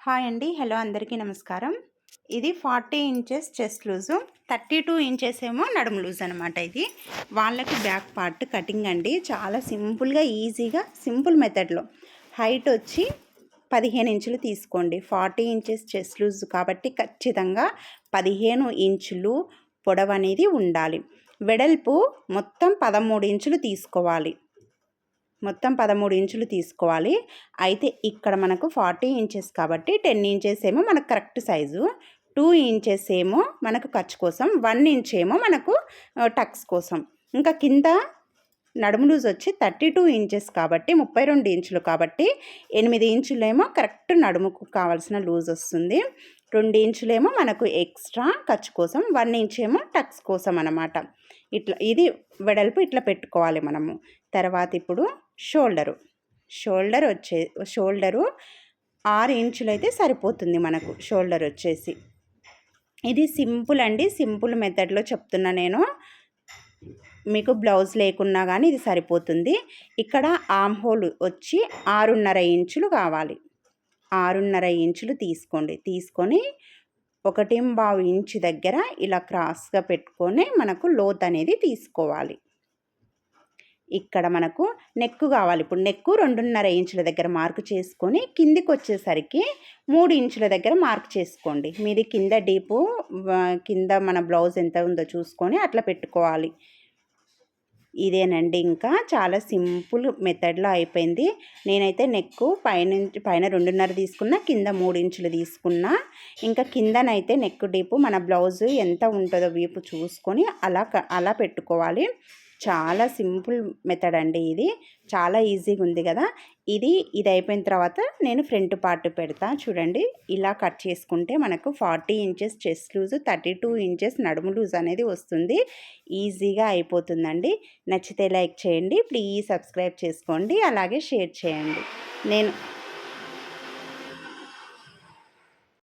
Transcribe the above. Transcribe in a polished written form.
Hi అండి. Hello అందరికీ నమస్కారం. ఇది 40 ఇంచెస్ చెస్ట్ లూజు, 32 ఇంచెస్ ఏమో నడుము లూజ్ అనమాట. ఇది వాళ్ళకి బ్యాక్ పార్ట్ కటింగ్ అండి. చాలా సింపుల్గా ఈజీగా సింపుల్ మెథడ్లో హైట్ వచ్చి 15 ఇంచులు తీసుకోండి. 40 ఇంచెస్ చెస్ట్ లూజ్ కాబట్టి ఖచ్చితంగా 15 ఇంచులు పొడవు అనేది ఉండాలి. వెడల్పు మొత్తం 13 ఇంచులు తీసుకోవాలి. మొత్తం 13 ఇంచులు తీసుకోవాలి. అయితే ఇక్కడ మనకు 40 ఇంచెస్ కాబట్టి 10 ఇంచెస్ ఏమో మనకు కరెక్ట్ సైజు, 2 ఇంచెస్ ఏమో మనకు ఖర్చు కోసం, 1 ఇంచ్ ఏమో మనకు టక్స్ కోసం. ఇంకా కింద నడుము లూజ్ వచ్చి 32 ఇంచెస్ కాబట్టి 32 ఇంచులు కాబట్టి 8 ఇంచులేమో కరెక్ట్ నడుముకు కావాల్సిన లూజ్ వస్తుంది. 2 ఇంచులేమో మనకు ఎక్స్ట్రా ఖర్చు కోసం, 1 ఇంచ్ ఏమో టక్స్ కోసం అన్నమాట. ఇట్లా ఇది వెడల్పు ఇట్లా పెట్టుకోవాలి మనము. తర్వాత ఇప్పుడు షోల్డరు 6 ఇంచులు అయితే సరిపోతుంది మనకు. షోల్డర్ వచ్చేసి ఇది సింపుల్ అండి. సింపుల్ మెథడ్లో చెప్తున్నా నేను. మీకు బ్లౌజ్ లేకున్నా కానీ ఇది సరిపోతుంది. ఇక్కడ ఆర్మ్ హోల్ వచ్చి 6.5 ఇంచులు కావాలి. 6.5 ఇంచులు తీసుకొని 1.25 ఇంచు దగ్గర ఇలా క్రాస్గా పెట్టుకొని మనకు లోత్ అనేది తీసుకోవాలి. ఇక్కడ మనకు నెక్ కావాలి. ఇప్పుడు నెక్ 2.5 ఇంచుల దగ్గర మార్క్ చేసుకొని కిందికి వచ్చేసరికి 3 ఇంచుల దగ్గర మార్క్ చేసుకోండి. మీది కింద డీపు కింద మన బ్లౌజ్ ఎంత ఉందో చూసుకొని అట్లా పెట్టుకోవాలి. ఇదేనండి, ఇంకా చాలా సింపుల్ మెథడ్లో అయిపోయింది. నేనైతే నెక్ పైన 2.5 తీసుకున్నా, కింద 3 ఇంచులు తీసుకున్నా. ఇంకా కిందనైతే నెక్ డీపు మన బ్లౌజ్ ఎంత ఉంటుందో వీపు చూసుకొని అలా పెట్టుకోవాలి. చాలా సింపుల్ మెథడ్ అండి. ఇది చాలా ఈజీగా ఉంది కదా. ఇది అయిపోయిన తర్వాత నేను ఫ్రంట్ పార్ట్ పెడతా చూడండి. ఇలా కట్ చేసుకుంటే మనకు 40 ఇంచెస్ చెస్ట్ లూజ్, 32 ఇంచెస్ నడుము లూజ్ అనేది వస్తుంది. ఈజీగా అయిపోతుందండి. నచ్చితే లైక్ చేయండి, ప్లీజ్ సబ్స్క్రైబ్ చేసుకోండి, అలాగే షేర్ చేయండి. నేను